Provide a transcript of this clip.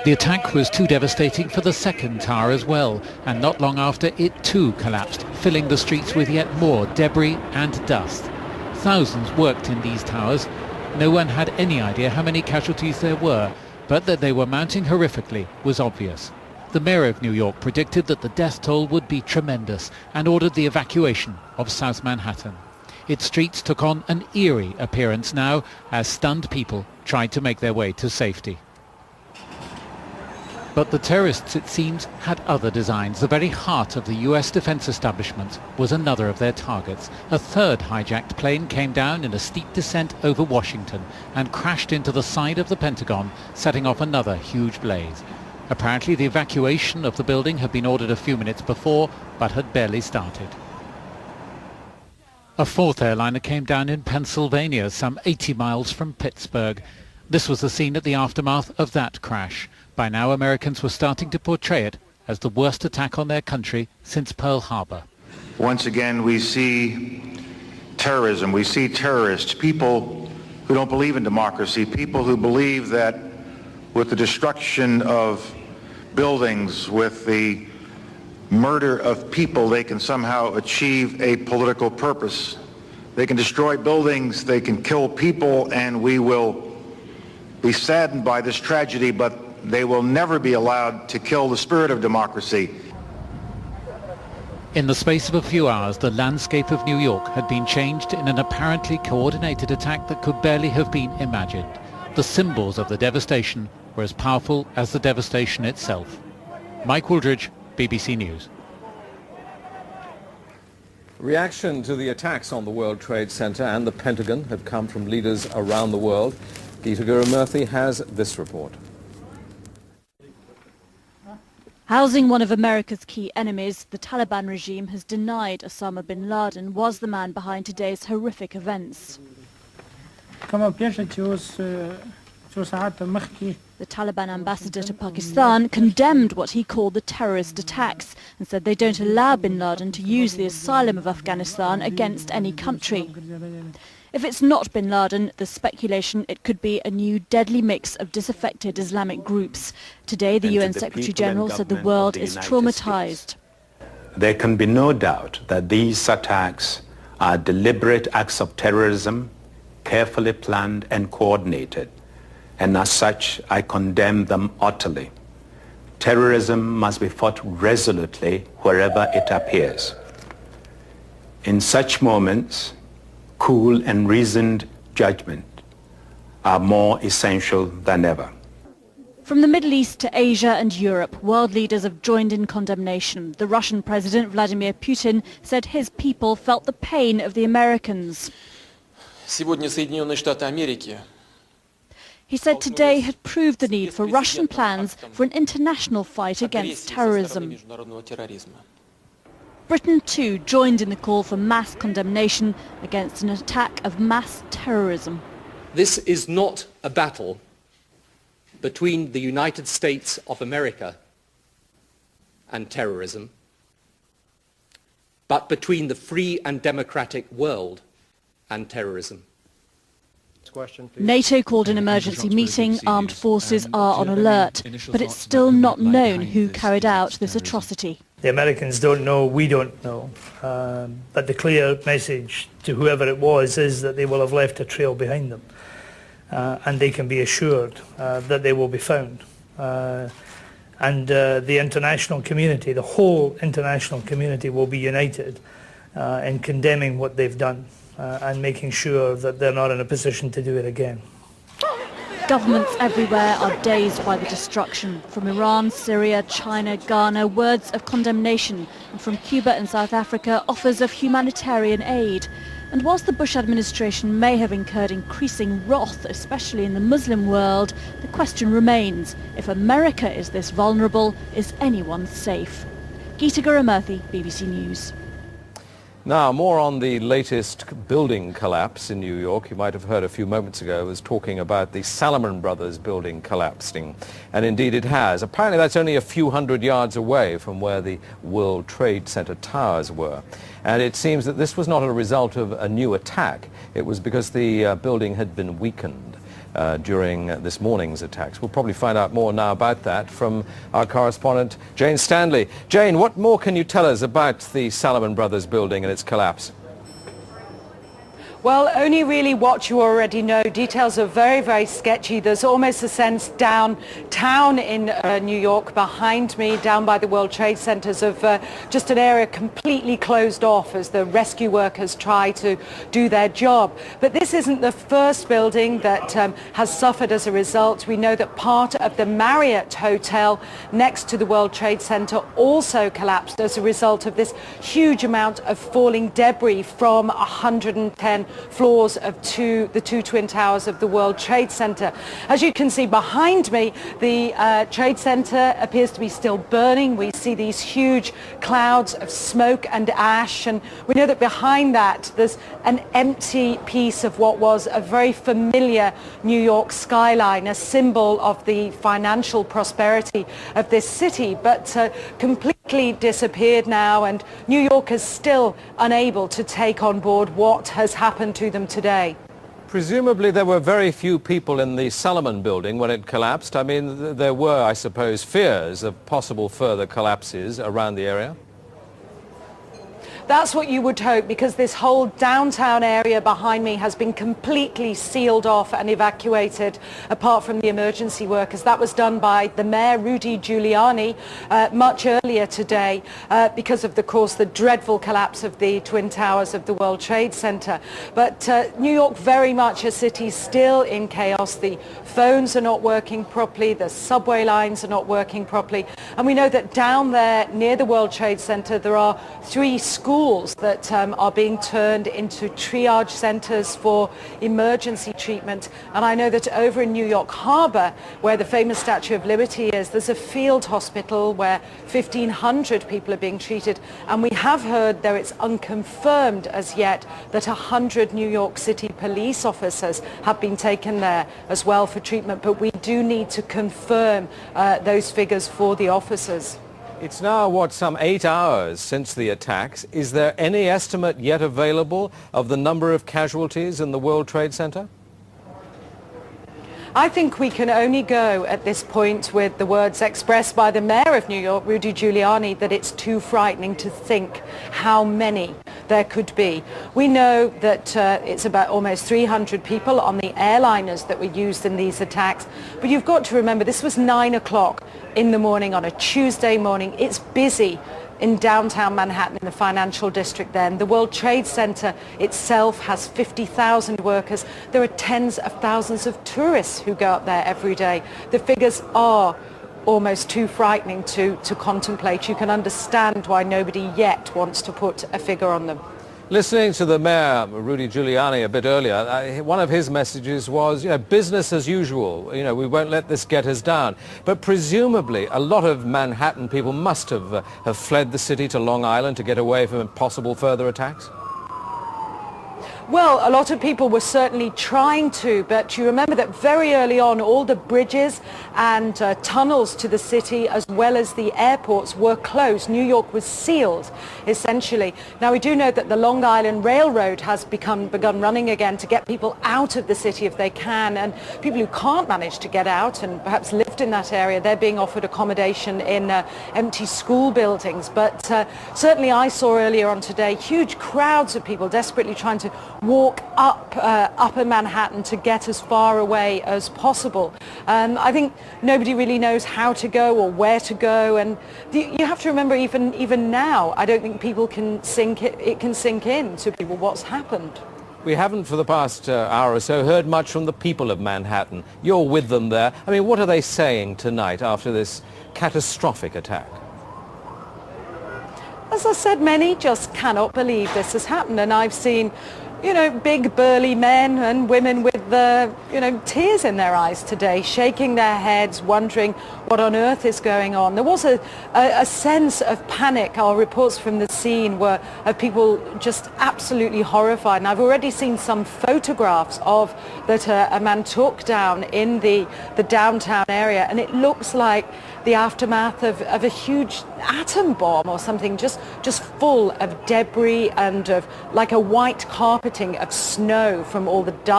The attack was too devastating for the second tower as well, and not long after it too collapsed, filling the streets with yet more debris and dust. Thousands worked in these towers. No one had any idea how many casualties there were, but that they were mounting horrifically was obvious. The mayor of New York predicted that the death toll would be tremendous and ordered the evacuation of South Manhattan. Its streets took on an eerie appearance now as stunned people tried to make their way to safety. But the terrorists, it seems, had other designs. The very heart of the US defense establishment was another of their targets. A third hijacked plane came down in a steep descent over Washington and crashed into the side of the Pentagon, setting off another huge blaze. Apparently the evacuation of the building had been ordered a few minutes before, but had barely started. A fourth airliner came down in Pennsylvania, some 80 miles from Pittsburgh. This was the scene at the aftermath of that crash. By now, Americans were starting to portray it as the worst attack on their country since Pearl Harbor. Once again, we see terrorism. We see terrorists, people who don't believe in democracy, people who believe that with the destruction of buildings, with the murder of people, they can somehow achieve a political purpose. They can destroy buildings, they can kill people, and we will be saddened by this tragedy, but they will never be allowed to kill the spirit of democracy. In the space of a few hours, the landscape of New York had been changed in an apparently coordinated attack that could barely have been imagined. The symbols of the devastation were as powerful as the devastation itself. Mike Wooldridge, BBC News. Reaction to the attacks on the World Trade Center and the Pentagon have come from leaders around the world. Geeta Gurumurthy has this report. Housing one of America's key enemies, the Taliban regime has denied Osama bin Laden was the man behind today's horrific events. The Taliban ambassador to Pakistan condemned what he called the terrorist attacks and said they don't allow bin Laden to use the asylum of Afghanistan against any country. If it's not bin Laden, there's speculation it could be a new deadly mix of disaffected Islamic groups. Today, the UN Secretary General said the world is traumatized. There can be no doubt that these attacks are deliberate acts of terrorism, carefully planned and coordinated. And as such, I condemn them utterly. Terrorism must be fought resolutely wherever it appears. In such moments, cool and reasoned judgment are more essential than ever. From the Middle East to Asia and Europe, world leaders have joined in condemnation. The Russian President Vladimir Putin said his people felt the pain of the Americans. He said today had proved the need for Russian plans for an international fight against terrorism. Britain too joined in the call for mass condemnation against an attack of mass terrorism. This is not a battle between the United States of America and terrorism, but between the free and democratic world and terrorism. NATO called an emergency meeting. Armed forces are on alert, but it's still not known who carried out this atrocity. The Americans don't know, we don't know, but the clear message to whoever it was is that they will have left a trail behind them, and they can be assured that they will be found. And the international community, the whole international community, will be united in condemning what they've done and making sure that they're not in a position to do it again. Governments everywhere are dazed by the destruction. From Iran, Syria, China, Ghana, words of condemnation. And from Cuba and South Africa, offers of humanitarian aid. And whilst the Bush administration may have incurred increasing wrath, especially in the Muslim world, the question remains, if America is this vulnerable, is anyone safe? Geeta Gurumurthy, BBC News. Now, more on the latest building collapse in New York. You might have heard a few moments ago I was talking about the Salomon Brothers building collapsing. And indeed it has. Apparently that's only a few hundred yards away from where the World Trade Center towers were. And it seems that this was not a result of a new attack. It was because the building had been weakened. during this morning's attacks. We'll probably find out more now about that from our correspondent Jane Stanley. Jane, what more can you tell us about the Salomon Brothers building and its collapse? Well, only really what you already know. Details are very, very sketchy. There's almost a sense downtown in New York behind me, down by the World Trade Centers, of just an area completely closed off as the rescue workers try to do their job. But this isn't the first building that has suffered as a result. We know that part of the Marriott Hotel next to the World Trade Center also collapsed as a result of this huge amount of falling debris from 110 floors of the two twin towers of the World Trade Center. As you can see behind me, the Trade Center appears to be still burning. We see these huge clouds of smoke and ash, and we know that behind that there's an empty piece of what was a very familiar New York skyline, a symbol of the financial prosperity of this city, but completely disappeared now, and New York is still unable to take on board what has happened to them today. Presumably there were very few people in the Salomon building when it collapsed. I mean, there were, I suppose, fears of possible further collapses around the area. That's what you would hope, because this whole downtown area behind me has been completely sealed off and evacuated, apart from the emergency workers. That was done by the mayor, Rudy Giuliani, much earlier today because of, course, the dreadful collapse of the Twin Towers of the World Trade Center. But New York, very much a city still in chaos. The phones are not working properly, the subway lines are not working properly. And we know that down there near the World Trade Center there are 3 schools that are being turned into triage centers for emergency treatment. And I know that over in New York Harbor, where the famous Statue of Liberty is, there's a field hospital where 1,500 people are being treated. And we have heard, though it's unconfirmed as yet, that 100 New York City police officers have been taken there as well for treatment. But we do need to confirm those figures for the officers. It's now, some 8 hours since the attacks. Is there any estimate yet available of the number of casualties in the World Trade Center? I think we can only go at this point with the words expressed by the mayor of New York, Rudy Giuliani, that it's too frightening to think how many there could be. We know that it's about almost 300 people on the airliners that were used in these attacks. But you've got to remember, this was 9 o'clock in the morning on a Tuesday morning. It's busy in downtown Manhattan, in the financial district then. The World Trade Center itself has 50,000 workers. There are tens of thousands of tourists who go up there every day. The figures are almost too frightening to contemplate. You can understand why nobody yet wants to put a figure on them. Listening to the mayor, Rudy Giuliani, a bit earlier, one of his messages was, business as usual. We won't let this get us down. But presumably, a lot of Manhattan people must have fled the city to Long Island to get away from possible further attacks. Well, a lot of people were certainly trying to, but you remember that very early on all the bridges and tunnels to the city as well as the airports were closed. New York was sealed, essentially. Now, we do know that the Long Island Railroad has begun running again to get people out of the city if they can, and people who can't manage to get out and perhaps lived in that area, they're being offered accommodation in empty school buildings. But certainly I saw earlier on today huge crowds of people desperately trying to walk up upper Manhattan to get as far away as possible. I think nobody really knows how to go or where to go, and you have to remember even now I don't think people can sink in to people what's happened. We haven't for the past hour or so heard much from the people of Manhattan. You're with them there. I mean, what are they saying tonight after this catastrophic attack? As I said, many just cannot believe this has happened, and I've seen big burly men and women with tears in their eyes today, shaking their heads, wondering what on earth is going on. There was a sense of panic. Our reports from the scene were of people just absolutely horrified. And I've already seen some photographs of that a man took down in the downtown area, and it looks like the aftermath of a huge atom bomb or something, just full of debris and of like a white carpeting of snow from all the dust